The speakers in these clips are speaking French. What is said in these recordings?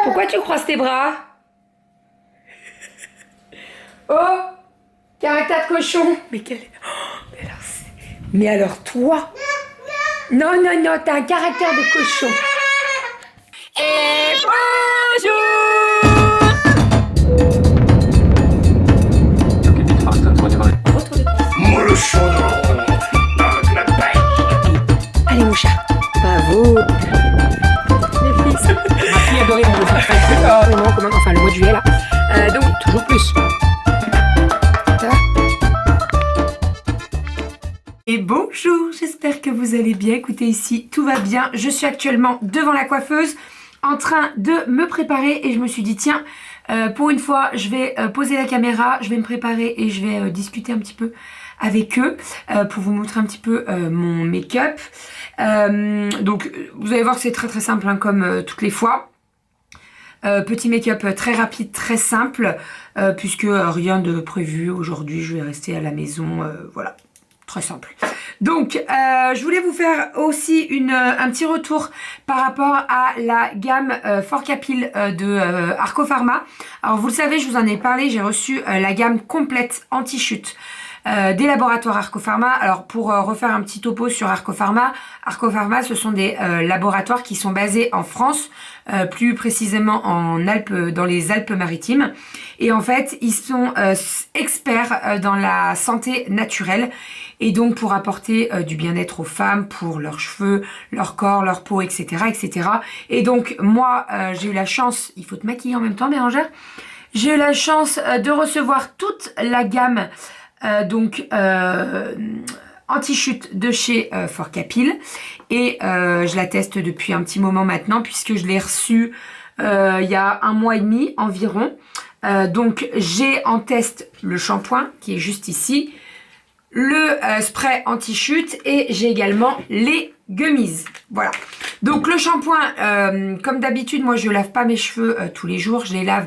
Pourquoi tu croises tes bras? Oh, caractère de cochon. Mais quel... Oh, mais alors toi? Non, non, non, t'as un caractère de cochon. Et bonjour. Moi le chaudron, avec la pêche. Allez mon chat, bravo. Les fils. Ma fille adorait mon chat. Non, comment, enfin le mois de juillet là. Donc toujours plus. Ça va? Et bonjour, j'espère que vous allez bien. Écoutez, ici tout va bien. Je suis actuellement devant la coiffeuse en train de me préparer et je me suis dit tiens, pour une fois je vais poser la caméra, je vais me préparer et je vais discuter un petit peu avec eux pour vous montrer un petit peu mon make-up. Donc vous allez voir que c'est très simple hein, comme toutes les fois. Petit make-up très rapide, très simple, puisque rien de prévu aujourd'hui, je vais rester à la maison, voilà, très simple. Donc, je voulais vous faire aussi un petit retour par rapport à la gamme Forcapil de Arco Pharma. Alors, vous le savez, je vous en ai parlé, j'ai reçu la gamme complète anti-chute des laboratoires Arco Pharma. Alors, pour refaire un petit topo sur Arco Pharma, ce sont des laboratoires qui sont basés en France, plus précisément en Alpes, dans les Alpes-Maritimes. Et en fait, ils sont experts dans la santé naturelle et donc pour apporter du bien-être aux femmes, pour leurs cheveux, leur corps, leur peau, etc., etc. Et donc, moi, j'ai eu la chance, il faut te maquiller en même temps, Bérangère, j'ai eu la chance de recevoir toute la gamme anti-chute de chez Forcapil et je la teste depuis un petit moment maintenant puisque je l'ai reçue il y a un mois et demi environ. Donc j'ai en test le shampoing qui est juste ici, le spray anti-chute et j'ai également les gummies. Voilà. Donc le shampoing, comme d'habitude, moi je lave pas mes cheveux tous les jours, je les lave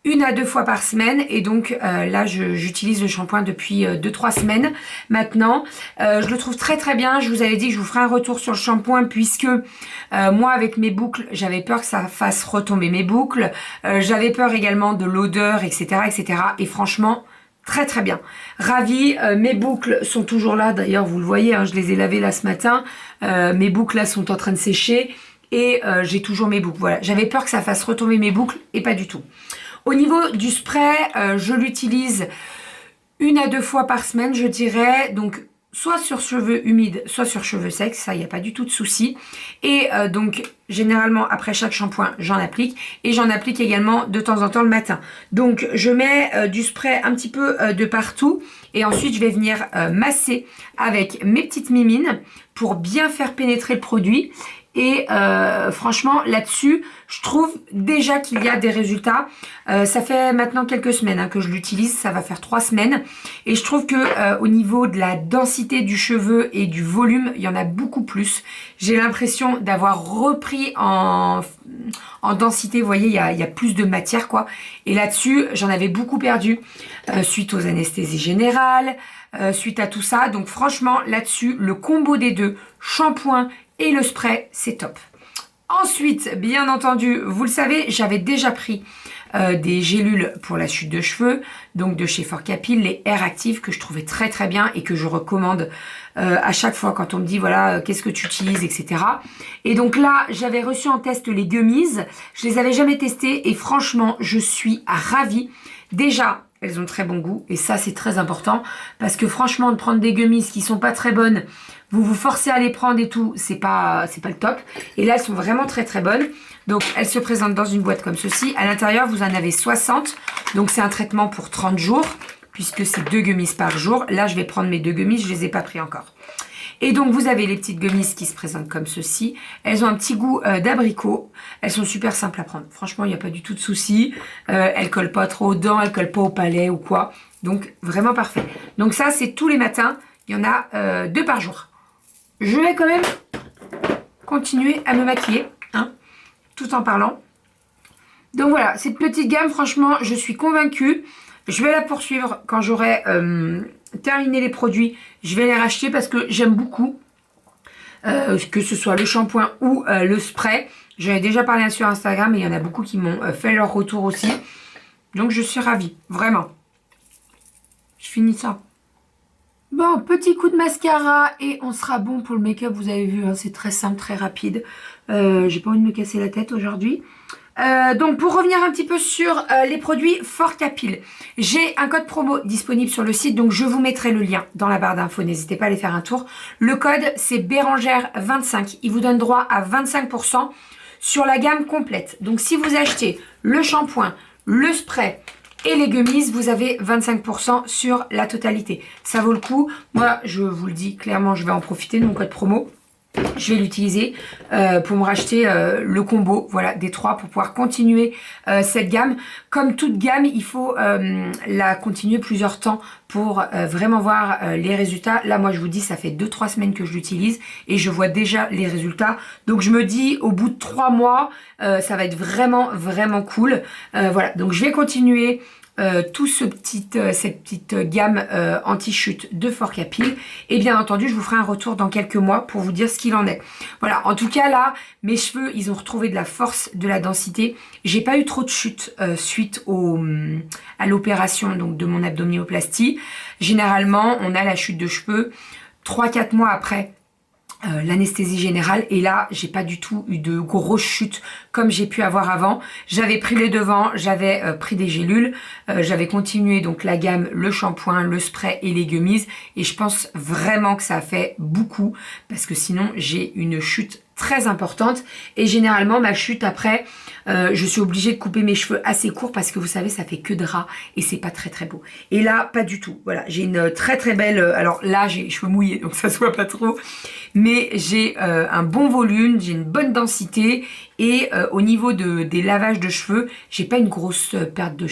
1 à 2 fois par semaine et donc là j'utilise le shampoing depuis 2-3 semaines maintenant. Je le trouve très bien. Je vous avais dit que je vous ferai un retour sur le shampoing puisque moi avec mes boucles j'avais peur que ça fasse retomber mes boucles. J'avais peur également de l'odeur, etc. Et franchement très bien. Ravie, mes boucles sont toujours là. D'ailleurs vous le voyez, hein, je les ai lavées là ce matin. Mes boucles là sont en train de sécher et j'ai toujours mes boucles. Voilà, j'avais peur que ça fasse retomber mes boucles et pas du tout. Au niveau du spray, je l'utilise 1 à 2 fois par semaine, je dirais. Donc, soit sur cheveux humides, soit sur cheveux secs. Ça, il n'y a pas du tout de souci. Et donc, généralement, après chaque shampoing, j'en applique. Et j'en applique également de temps en temps le matin. Donc, je mets du spray un petit peu de partout. Et ensuite, je vais venir masser avec mes petites mimines pour bien faire pénétrer le produit. Et franchement là-dessus je trouve déjà qu'il y a des résultats. Ça fait maintenant quelques semaines hein, que je l'utilise, ça va faire 3 semaines et je trouve que au niveau de la densité du cheveu et du volume il y en a beaucoup plus. J'ai l'impression d'avoir repris en densité, vous voyez il y a plus de matière quoi, et là-dessus j'en avais beaucoup perdu suite aux anesthésies générales, suite à tout ça. Donc franchement là-dessus le combo des deux, shampoing et le spray, c'est top. Ensuite, bien entendu, vous le savez, j'avais déjà pris des gélules pour la chute de cheveux, donc de chez Forcapil, les Air Active que je trouvais très bien et que je recommande à chaque fois quand on me dit voilà qu'est-ce que tu utilises, etc. Et donc là, j'avais reçu en test les gummies, je les avais jamais testées et franchement, je suis ravie. Déjà, elles ont très bon goût et ça c'est très important parce que franchement de prendre des gummies qui sont pas très bonnes, vous vous forcez à les prendre et tout, c'est pas le top. Et là elles sont vraiment très bonnes. Donc elles se présentent dans une boîte comme ceci. À l'intérieur vous en avez 60. Donc c'est un traitement pour 30 jours puisque c'est 2 gummies par jour. Là je vais prendre mes 2 gummies, je les ai pas pris encore. Et donc vous avez les petites gummies qui se présentent comme ceci. Elles ont un petit goût d'abricot. Elles sont super simples à prendre. Franchement, il n'y a pas du tout de souci. Elles collent pas trop aux dents, elles collent pas au palais ou quoi. Donc vraiment parfait. Donc ça, c'est tous les matins. Il y en a 2 par jour. Je vais quand même continuer à me maquiller, hein, tout en parlant. Donc voilà, cette petite gamme, franchement, je suis convaincue. Je vais la poursuivre quand j'aurai terminé les produits. Je vais les racheter parce que j'aime beaucoup. Que ce soit le shampoing ou le spray. J'en ai déjà parlé sur Instagram et il y en a beaucoup qui m'ont fait leur retour aussi. Donc je suis ravie, vraiment. Je finis ça. Bon, petit coup de mascara et on sera bon pour le make-up. Vous avez vu, hein, c'est très simple, très rapide. J'ai pas envie de me casser la tête aujourd'hui. Donc pour revenir un petit peu sur les produits Fort Capil, j'ai un code promo disponible sur le site, donc je vous mettrai le lien dans la barre d'infos, n'hésitez pas à aller faire un tour. Le code c'est Bérangère25, il vous donne droit à 25% sur la gamme complète. Donc si vous achetez le shampoing, le spray et les gummies, vous avez 25% sur la totalité. Ça vaut le coup, moi je vous le dis clairement, je vais en profiter de mon code promo. Je vais l'utiliser pour me racheter le combo, voilà, des 3 pour pouvoir continuer cette gamme. Comme toute gamme, il faut la continuer plusieurs temps pour vraiment voir les résultats. Là, moi, je vous dis, ça fait 2-3 semaines que je l'utilise et je vois déjà les résultats. Donc, je me dis, au bout de 3 mois, ça va être vraiment, vraiment cool. Voilà, donc je vais continuer tout cette petite gamme anti-chute de Fort Capil. Et bien entendu, je vous ferai un retour dans quelques mois pour vous dire ce qu'il en est. Voilà, en tout cas là, mes cheveux, ils ont retrouvé de la force, de la densité. J'ai pas eu trop de chutes suite à l'opération donc de mon abdominoplastie. Généralement, on a la chute de cheveux 3-4 mois après l'anesthésie générale, et là j'ai pas du tout eu de grosses chutes comme j'ai pu avoir avant. J'avais pris les devants, j'avais pris des gélules, j'avais continué donc la gamme, le shampoing, le spray et les gummies, et je pense vraiment que ça a fait beaucoup parce que sinon j'ai une chute très importante. Et généralement ma chute après je suis obligée de couper mes cheveux assez courts parce que vous savez ça fait que de ras et c'est pas très très beau. Et là pas du tout, voilà, j'ai une très très belle, alors là j'ai les cheveux mouillés donc ça se voit pas trop, mais j'ai un bon volume, j'ai une bonne densité et au niveau des lavages de cheveux, j'ai pas une grosse perte de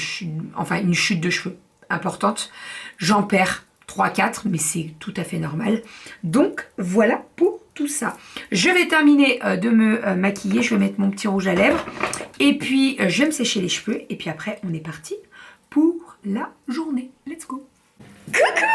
enfin une chute de cheveux importante. J'en perds 3-4 mais c'est tout à fait normal. Donc voilà pour tout ça. Je vais terminer de me maquiller, je vais mettre mon petit rouge à lèvres et puis je vais me sécher les cheveux et puis après on est parti pour la journée. Let's go. Coucou!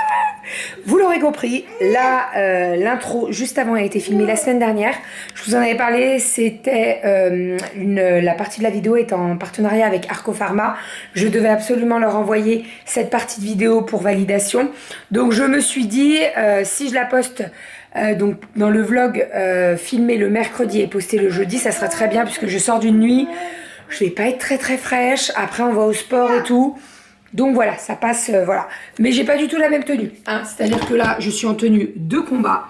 Vous l'aurez compris, là l'intro juste avant a été filmée la semaine dernière. Je vous en avais parlé, c'était la partie de la vidéo est en partenariat avec Arco Pharma. Je devais absolument leur envoyer cette partie de vidéo pour validation. Donc je me suis dit, si je la poste donc dans le vlog filmé le mercredi et posté le jeudi, ça sera très bien puisque je sors d'une nuit. Je vais pas être très très fraîche. Après on va au sport et tout. Donc voilà, ça passe, voilà. Mais j'ai pas du tout la même tenue, hein. C'est-à-dire que là, je suis en tenue de combat,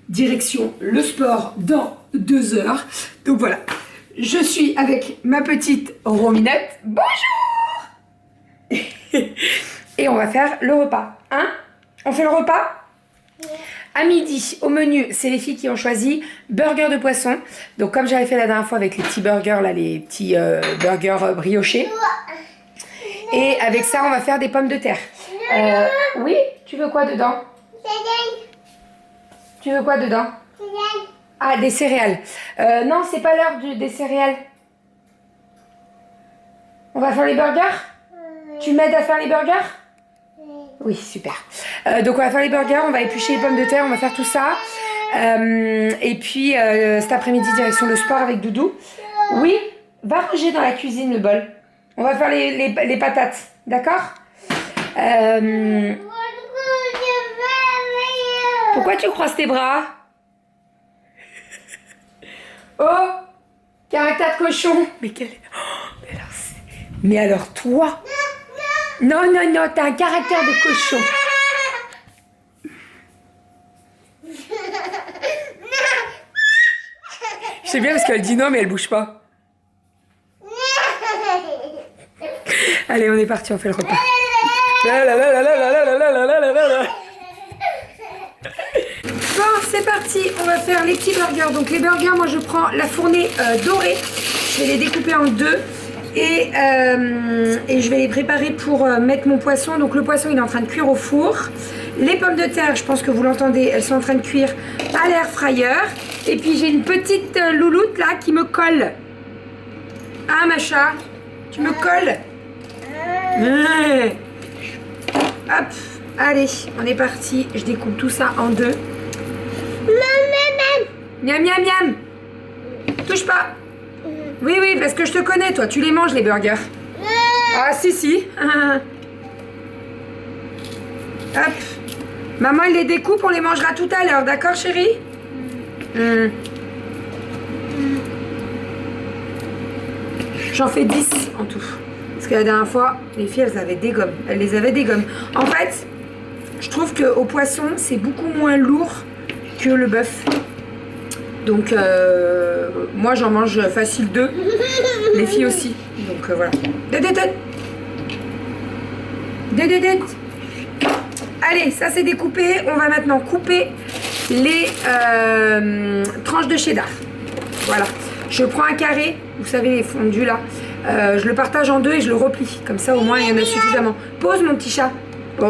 direction le sport dans 2 heures. Donc voilà, je suis avec ma petite Rominette. Bonjour. Et on va faire le repas, hein. On fait le repas? À midi, au menu, c'est les filles qui ont choisi burger de poisson. Donc comme j'avais fait la dernière fois avec les petits burgers, là, les petits burgers briochés. Et avec ça, on va faire des pommes de terre. Oui, tu veux quoi dedans? Tu veux quoi dedans? Ah, des céréales. Non, c'est pas l'heure des céréales. On va faire les burgers? Tu m'aides à faire les burgers? Oui, super. Donc on va faire les burgers, on va éplucher les pommes de terre, on va faire tout ça. Et puis cet après-midi, direction le sport avec Doudou. Oui, va ranger dans la cuisine le bol. On va faire les patates, d'accord? Pourquoi tu croises tes bras? Oh, caractère de cochon. Mais quel... Oh, mais alors toi? Non, non, non, t'as un caractère de cochon. Je sais bien parce qu'elle dit non mais elle bouge pas. Allez, on est parti, on fait le repas. Bon, c'est parti, on va faire les petits burgers. Donc les burgers, moi je prends la fournée dorée. Je vais les découper en 2 et je vais les préparer pour mettre mon poisson. Donc le poisson, il est en train de cuire au four. Les pommes de terre, je pense que vous l'entendez, elles sont en train de cuire à l'air fryer. Et puis j'ai une petite louloute là qui me colle. Ah Macha, tu me colles. Hop, allez, on est parti. Je découpe tout ça en 2. Miam, miam, miam. Touche pas. Oui, oui, parce que je te connais, toi. Tu les manges, les burgers. Ah, si. Hop. Maman, il les découpe, on les mangera tout à l'heure, d'accord, chérie? J'en fais 10 en tout. Parce que la dernière fois, les filles, elles avaient des gommes. Elles les avaient des gommes. En fait, je trouve qu'au poisson, c'est beaucoup moins lourd que le bœuf. Donc, moi, j'en mange facile 2. Les filles aussi. Donc, voilà. Allez, ça c'est découpé. On va maintenant couper les tranches de cheddar. Voilà. Je prends un carré, vous savez les fondus là. Je le partage en 2 et je le replie. Comme ça au moins il y en a suffisamment. Pose mon petit chat. Pose.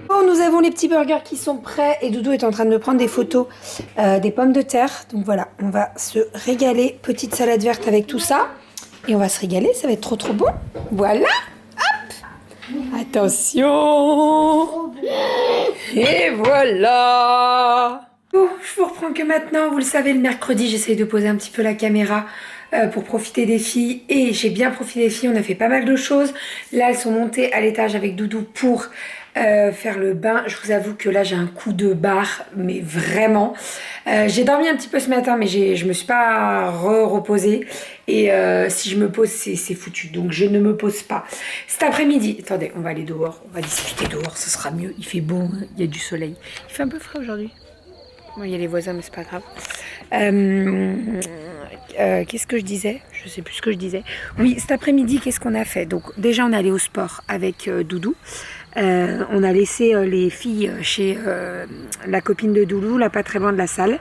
Bon, nous avons les petits burgers qui sont prêts et Doudou est en train de me prendre des photos des pommes de terre. Donc voilà, on va se régaler. Petite salade verte avec tout ça. Et on va se régaler, ça va être trop bon. Voilà. Attention. Et voilà. Bon, je vous reprends que maintenant. Vous le savez, le mercredi, j'essaye de poser un petit peu la caméra pour profiter des filles. Et j'ai bien profité des filles. On a fait pas mal de choses. Là, elles sont montées à l'étage avec Doudou pour faire le bain. Je vous avoue que là, j'ai un coup de barre, mais vraiment. J'ai dormi un petit peu ce matin, mais je me suis pas reposée. Et si je me pose, c'est foutu. Donc, je ne me pose pas. Cet après-midi, attendez, on va aller dehors. On va discuter dehors, ce sera mieux. Il fait beau, hein, il y a du soleil. Il fait un peu frais aujourd'hui. Bon, il y a les voisins, mais c'est pas grave. Qu'est-ce que je disais? Je sais plus ce que je disais. Oui, cet après-midi, qu'est-ce qu'on a fait? Donc, déjà, on est allé au sport avec Doudou. On a laissé les filles chez la copine de Doudou, là, pas très loin de la salle.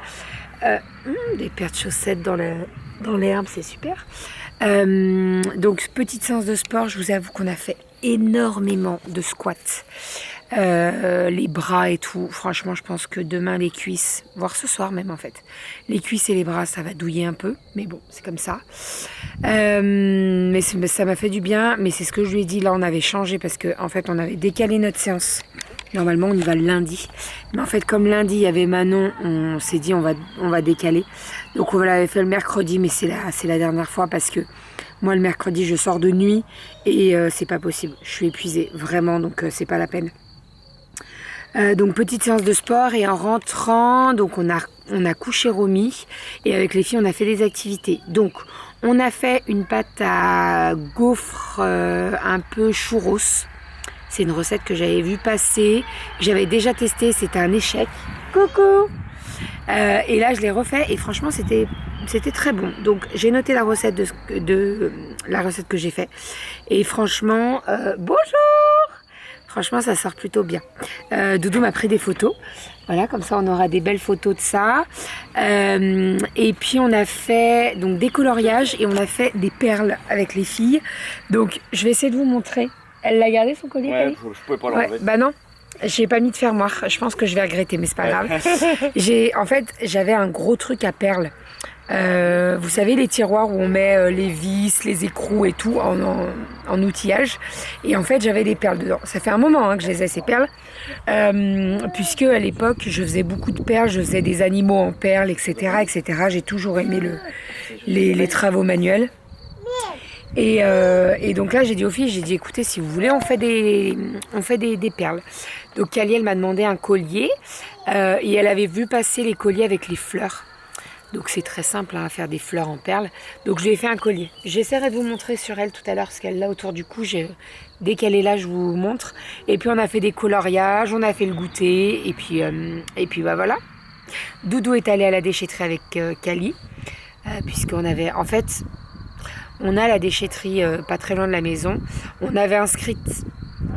Des paires de chaussettes dans l'herbe, c'est super. Donc, petite séance de sport, je vous avoue qu'on a fait énormément de squats. Les bras et tout, franchement je pense que demain les cuisses, voire ce soir même en fait, les cuisses et les bras ça va douiller un peu, mais bon c'est comme ça. Mais ça m'a fait du bien, mais c'est ce que je lui ai dit, là on avait changé parce que en fait on avait décalé notre séance. Normalement on y va le lundi, mais en fait comme lundi il y avait Manon, on s'est dit on va décaler, donc on l'avait fait le mercredi, mais c'est la dernière fois parce que moi le mercredi je sors de nuit et c'est pas possible, je suis épuisée vraiment, donc c'est pas la peine. Donc petite séance de sport et en rentrant, donc on a couché Romy et avec les filles on a fait des activités. Donc on a fait une pâte à gaufres un peu churros. C'est une recette que j'avais vue passer, que j'avais déjà testée, c'était un échec. Coucou. Et là je l'ai refait et franchement c'était très bon. Donc j'ai noté la recette de la recette que j'ai fait et franchement bonjour. Franchement, ça sort plutôt bien. Doudou m'a pris des photos. Voilà, comme ça, on aura des belles photos de ça. Et puis, on a fait donc, des coloriages et on a fait des perles avec les filles. Donc, je vais essayer de vous montrer. Elle l'a gardé, son collier? Ouais, je pouvais pas l'enlever. Ouais, bah non, j'ai pas mis de fermoir. Je pense que je vais regretter, mais c'est pas grave. En fait, j'avais un gros truc à perles. Vous savez les tiroirs où on met les vis, les écrous et tout en outillage, et en fait j'avais des perles dedans. Ça fait un moment que je les ai ces perles, puisque à l'époque je faisais beaucoup de perles, je faisais des animaux en perles, etc. J'ai toujours aimé les travaux manuels. Et donc là j'ai dit aux filles, j'ai dit écoutez si vous voulez on fait des perles. Donc Kali elle m'a demandé un collier et elle avait vu passer les colliers avec les fleurs. Donc c'est très simple à faire des fleurs en perles. Donc je lui ai fait un collier. J'essaierai de vous montrer sur elle tout à l'heure parce qu'elle l'a autour du cou. Dès qu'elle est là, je vous montre. Et puis on a fait des coloriages, on a fait le goûter. Et puis bah voilà. Doudou est allé à la déchetterie avec Kali. Puisqu'on avait... En fait, on a la déchetterie pas très loin de la maison. On avait inscrit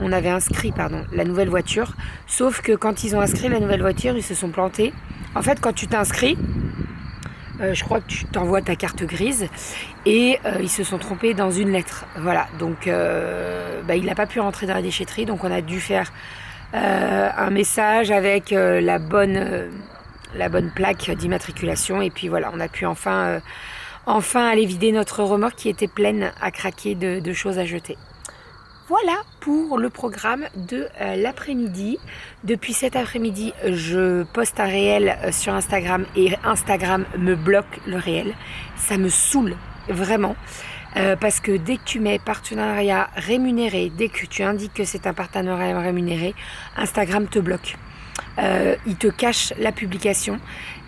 la nouvelle voiture. Sauf que quand ils ont inscrit la nouvelle voiture, ils se sont plantés. En fait, quand tu t'inscris... je crois que tu t'envoies ta carte grise et ils se sont trompés dans une lettre. Voilà, donc il n'a pas pu rentrer dans la déchetterie, donc on a dû faire un message avec la bonne plaque d'immatriculation et puis voilà, on a pu enfin aller vider notre remorque qui était pleine à craquer de choses à jeter. Voilà pour le programme de l'après-midi. Depuis cet après-midi, je poste un réel sur Instagram et Instagram me bloque le réel. Ça me saoule vraiment. Parce que dès que tu mets partenariat rémunéré, dès que tu indiques que c'est un partenariat rémunéré, Instagram te bloque. Il te cache la publication.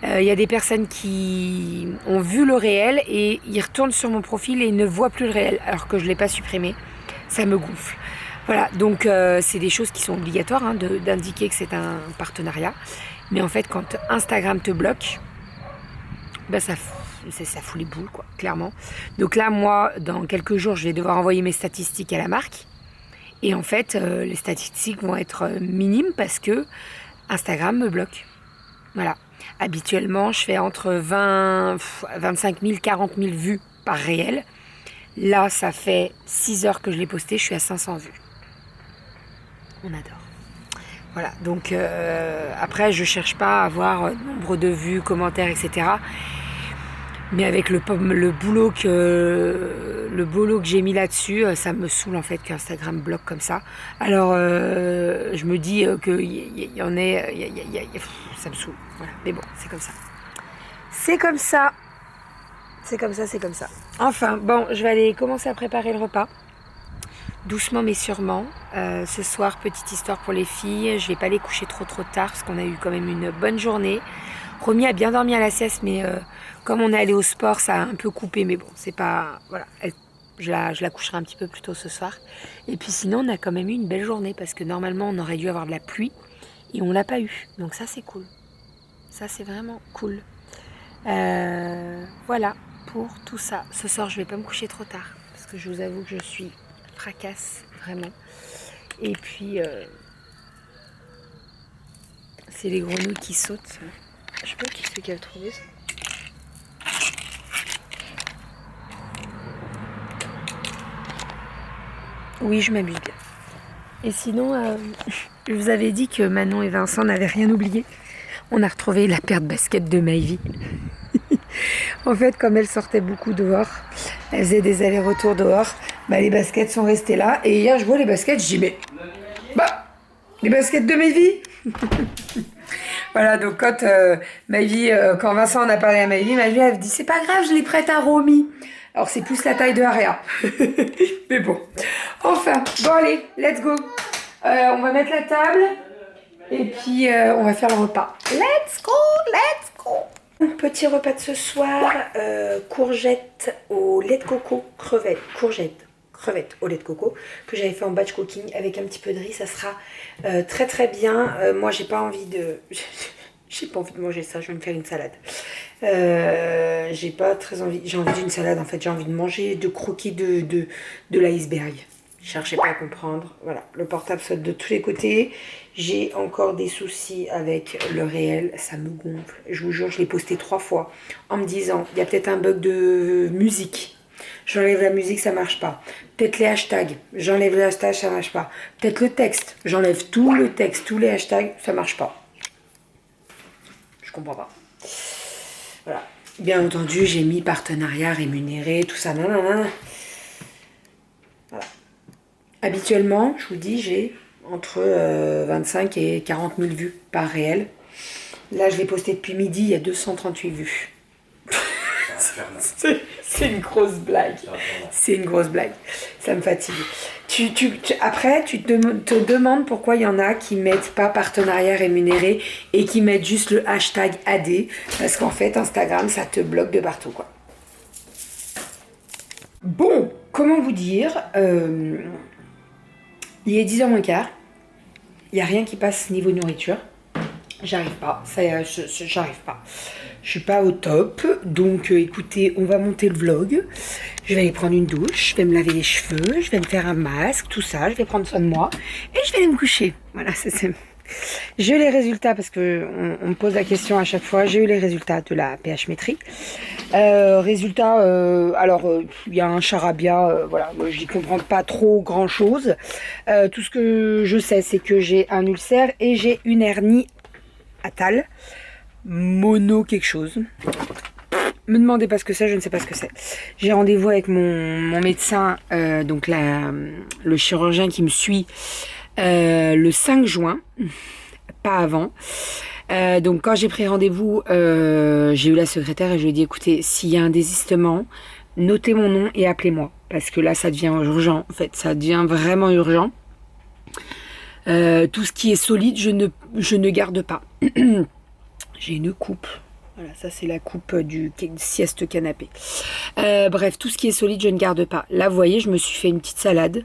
Il y a des personnes qui ont vu le réel et ils retournent sur mon profil et ils ne voient plus le réel alors que je ne l'ai pas supprimé. Ça me gonfle. Voilà, donc c'est des choses qui sont obligatoires hein, d'indiquer que c'est un partenariat. Mais en fait, quand Instagram te bloque, ben ça fout les boules, quoi, clairement. Donc là, moi, dans quelques jours, je vais devoir envoyer mes statistiques à la marque. Et en fait, les statistiques vont être minimes parce que Instagram me bloque. Voilà. Habituellement, je fais entre 25 000, 40 000 vues par réel. Là, ça fait 6 heures que je l'ai posté, je suis à 500 vues. On adore. Voilà, donc après, je cherche pas à avoir nombre de vues, commentaires, etc. Mais avec le boulot que j'ai mis là-dessus, ça me saoule en fait qu'Instagram bloque comme ça. Alors, je me dis qu'il y en ait, ça me saoule. Voilà, mais bon, c'est comme ça. C'est comme ça. C'est comme ça, c'est comme ça. Enfin, bon, je vais aller commencer à préparer le repas. Doucement mais sûrement. Ce soir, petite histoire pour les filles. Je vais pas les coucher trop tard parce qu'on a eu quand même une bonne journée. Romy a bien dormi à la sieste, mais comme on est allé au sport, ça a un peu coupé. Mais bon, c'est pas... Voilà, je la coucherai un petit peu plus tôt ce soir. Et puis sinon, on a quand même eu une belle journée parce que normalement, on aurait dû avoir de la pluie et on l'a pas eu. Donc ça, c'est cool. Ça, c'est vraiment cool. Voilà pour tout ça. Ce soir, je vais pas me coucher trop tard parce que je vous avoue que je suis fracasse vraiment. Et puis c'est les grenouilles qui sautent. Je sais pas qui c'est qui a trouvé ça. Oui, je m'amuse bien. Et sinon, je vous avais dit que Manon et Vincent n'avaient rien oublié. On a retrouvé la paire de baskets de Maïvi. En fait, comme elle sortait beaucoup dehors, elle faisait des allers-retours dehors, bah, les baskets sont restées là. Et hier, je vois les baskets, je dis, mais... Bah, les baskets de Maïvi. Voilà, donc quand quand Vincent en a parlé à Maïvi, elle dit, c'est pas grave, je les prête à Romy. Alors, c'est plus la taille de Aria. Mais bon. Enfin, bon allez, let's go. On va mettre la table. Et puis, on va faire le repas. Let's go, let's go. Petit repas de ce soir, courgettes au lait de coco, crevettes au lait de coco, que j'avais fait en batch cooking avec un petit peu de riz, ça sera très très bien. Moi j'ai pas envie de manger ça, je vais me faire une salade. J'ai pas très envie, j'ai envie d'une salade en fait, j'ai envie de manger, de croquer de l'iceberg. Cherchez pas à comprendre. Voilà, le portable saute de tous les côtés. J'ai encore des soucis avec le réel. Ça me gonfle. Je vous jure, je l'ai posté 3 fois en me disant, il y a peut-être un bug de musique. J'enlève la musique, ça marche pas. Peut-être les hashtags. J'enlève les hashtags, ça marche pas. Peut-être le texte. J'enlève tout le texte, tous les hashtags, ça marche pas. Je comprends pas. Voilà. Bien entendu, j'ai mis partenariat rémunéré, tout ça. Non. Voilà. Habituellement, je vous dis, j'ai entre 25 et 40 000 vues par réel. Là, je l'ai posté depuis midi, il y a 238 vues. C'est une grosse blague. C'est une grosse blague. Ça me fatigue. Après, tu te demandes pourquoi il y en a qui mettent pas partenariat rémunéré et qui mettent juste le hashtag AD. Parce qu'en fait, Instagram, ça te bloque de partout, quoi. Bon, comment vous dire il est 10h moins quart. Il n'y a rien qui passe niveau nourriture. J'arrive pas. J'arrive pas. Je suis pas au top. Donc, écoutez, on va monter le vlog. Je vais aller prendre une douche. Je vais me laver les cheveux. Je vais me faire un masque. Tout ça. Je vais prendre soin de moi. Et je vais aller me coucher. Voilà, c'est... J'ai eu les résultats parce que on me pose la question à chaque fois. J'ai eu les résultats de la pH-métrie. Résultat, il y a un charabia, voilà, moi je n'y comprends pas trop grand chose. Tout ce que je sais, c'est que j'ai un ulcère et j'ai une hernie atale, mono quelque chose. Me demandez pas ce que c'est, je ne sais pas ce que c'est. J'ai rendez-vous avec mon médecin, donc le chirurgien qui me suit le 5 juin, pas avant. Donc quand j'ai pris rendez-vous, j'ai eu la secrétaire et je lui ai dit écoutez, s'il y a un désistement, notez mon nom et appelez-moi. Parce que là, ça devient urgent. En fait, ça devient vraiment urgent. Tout ce qui est solide, je ne garde pas. J'ai une coupe. Voilà, ça c'est la coupe du sieste canapé. Bref, tout ce qui est solide, je ne garde pas. Là, vous voyez, je me suis fait une petite salade.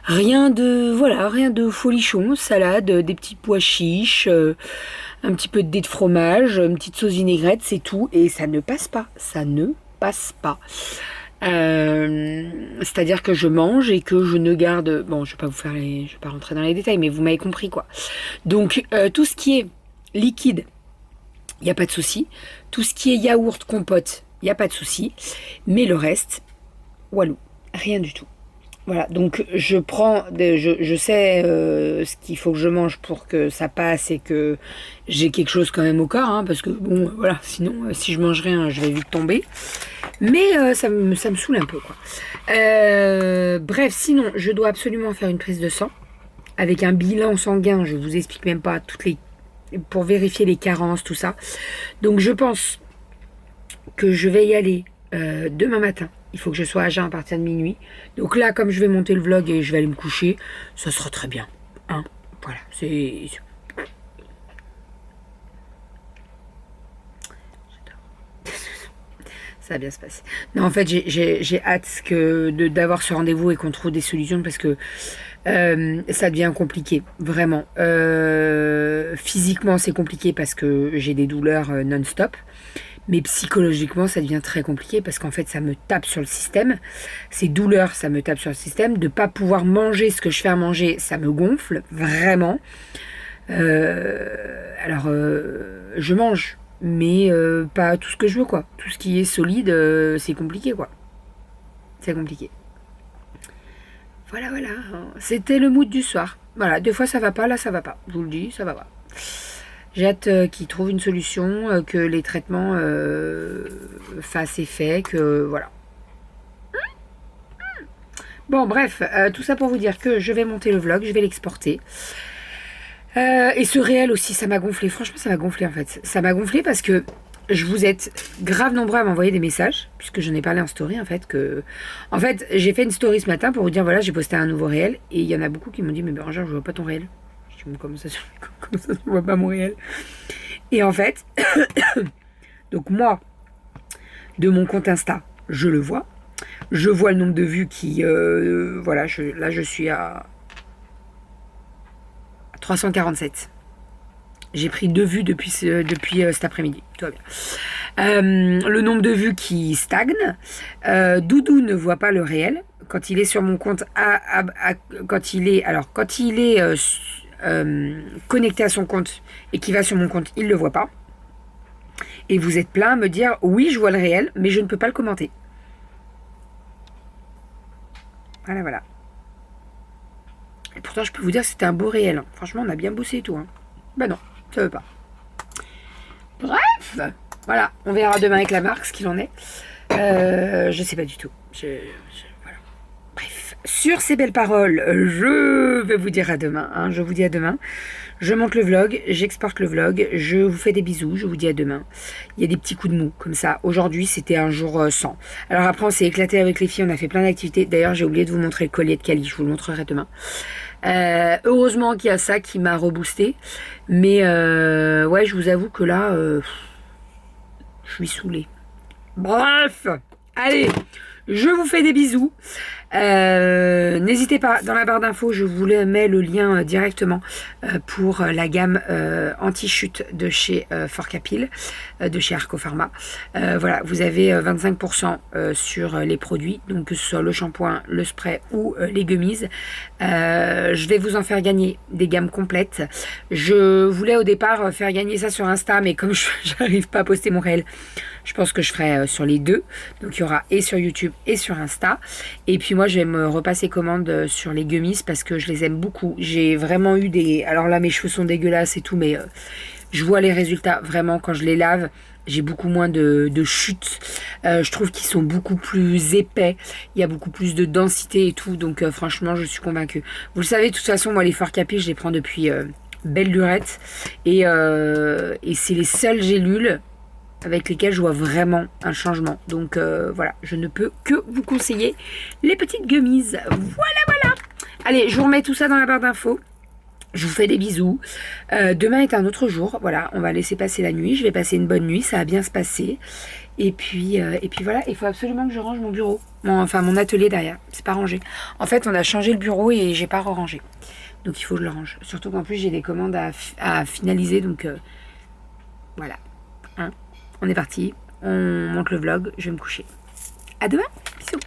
Rien de folichon. Salade, des petits pois chiches, un petit peu de dés de fromage, une petite sauce vinaigrette, c'est tout. Et ça ne passe pas. Ça ne passe pas. C'est-à-dire que je mange et que je ne garde... Bon, je vais pas rentrer dans les détails, mais vous m'avez compris, quoi. Donc, tout ce qui est liquide, il n'y a pas de souci. Tout ce qui est yaourt, compote, il n'y a pas de souci. Mais le reste, walou, rien du tout. Voilà, donc je sais ce qu'il faut que je mange pour que ça passe et que j'ai quelque chose quand même au corps, hein, parce que bon, voilà, sinon, si je mange rien, je vais vite tomber. Mais ça me saoule un peu, quoi. Bref, sinon, je dois absolument faire une prise de sang avec un bilan sanguin. Je vous explique même pas pour vérifier les carences, tout ça. Donc je pense que je vais y aller demain matin. Il faut que je sois à jeun à partir de minuit. Donc là, comme je vais monter le vlog et je vais aller me coucher, ça sera très bien. Hein, voilà, c'est... Ça va bien se passer. Non, en fait, j'ai hâte d'avoir ce rendez-vous et qu'on trouve des solutions parce que ça devient compliqué, vraiment. Physiquement, c'est compliqué parce que j'ai des douleurs non-stop. Mais psychologiquement, ça devient très compliqué parce qu'en fait, ça me tape sur le système. Ces douleurs, ça me tape sur le système. De ne pas pouvoir manger ce que je fais à manger, ça me gonfle, vraiment. Je mange, mais pas tout ce que je veux, quoi. Tout ce qui est solide, c'est compliqué, quoi. C'est compliqué. Voilà. C'était le mood du soir. Voilà, des fois, ça va pas, là, ça va pas. Je vous le dis, ça va pas. J'ai hâte qu'ils trouvent une solution, que les traitements fassent effet, que voilà. Bon, bref, tout ça pour vous dire que je vais monter le vlog, je vais l'exporter. Et ce réel aussi, ça m'a gonflé. Franchement, ça m'a gonflé en fait. Ça m'a gonflé parce que vous êtes grave nombreux à m'envoyer des messages, puisque j'en ai parlé en story en fait. En fait, j'ai fait une story ce matin pour vous dire voilà, j'ai posté un nouveau réel. Et il y en a beaucoup qui m'ont dit mais Bérangère, je vois pas ton réel. Comment ça je vois pas mon réel. Et en fait, donc moi, de mon compte Insta, je le vois. Je vois le nombre de vues qui... voilà, là je suis à 347. J'ai pris 2 vues depuis cet après-midi. Tout va bien. Le nombre de vues qui stagne. Doudou ne voit pas le réel. Quand il est sur mon compte... quand il est connecté à son compte et qui va sur mon compte, il ne le voit pas. Et vous êtes plein à me dire oui, je vois le réel, mais je ne peux pas le commenter. Voilà. Et pourtant, je peux vous dire que c'était un beau réel. Hein. Franchement, on a bien bossé et tout. Hein. Ben non, ça veut pas. Bref, voilà, on verra demain avec la marque ce qu'il en est. Je sais pas du tout. Voilà. Bref, sur ces belles paroles, je vais vous dire à demain. Hein, je vous dis à demain. Je monte le vlog, j'exporte le vlog, je vous fais des bisous, je vous dis à demain. Il y a des petits coups de mou comme ça. Aujourd'hui, c'était un jour sans. Alors après, on s'est éclaté avec les filles, on a fait plein d'activités. D'ailleurs, j'ai oublié de vous montrer le collier de Cali, je vous le montrerai demain. Heureusement qu'il y a ça qui m'a reboosté. Mais ouais, je vous avoue que là, je suis saoulée. Bref, allez, je vous fais des bisous. N'hésitez pas, dans la barre d'infos, je vous mets le lien directement pour la gamme anti-chute de chez Forcapil, de chez Arco Pharma. Voilà, vous avez 25% sur les produits, donc que ce soit le shampoing, le spray ou les gummies. Je vais vous en faire gagner des gammes complètes. Je voulais au départ faire gagner ça sur Insta, mais comme je n'arrive pas à poster mon réel, je pense que je ferai sur les deux. Donc il y aura et sur YouTube et sur Insta. Et puis moi je vais me repasser commande sur les gummies parce que je les aime beaucoup. J'ai vraiment eu des... Alors là mes cheveux sont dégueulasses et tout, mais je vois les résultats vraiment quand je les lave. J'ai beaucoup moins de chutes. Je trouve qu'ils sont beaucoup plus épais. Il y a beaucoup plus de densité et tout. Donc franchement je suis convaincue. Vous le savez de toute façon, moi les Forcapil je les prends depuis belle lurette. Et c'est les seules gélules avec lesquels je vois vraiment un changement. Donc voilà, je ne peux que vous conseiller les petites gummies. Voilà. Allez, je vous remets tout ça dans la barre d'infos. Je vous fais des bisous. Demain est un autre jour. Voilà, on va laisser passer la nuit. Je vais passer une bonne nuit. Ça va bien se passer. Et puis voilà, il faut absolument que je range mon bureau. Mon atelier derrière. C'est pas rangé. En fait, on a changé le bureau et j'ai pas re-rangé. Donc il faut que je le range. Surtout qu'en plus, j'ai des commandes à finaliser. Donc voilà. Hein, on est parti. On monte le vlog. Je vais me coucher. À demain. Bisous.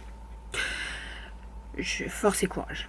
Force et courage.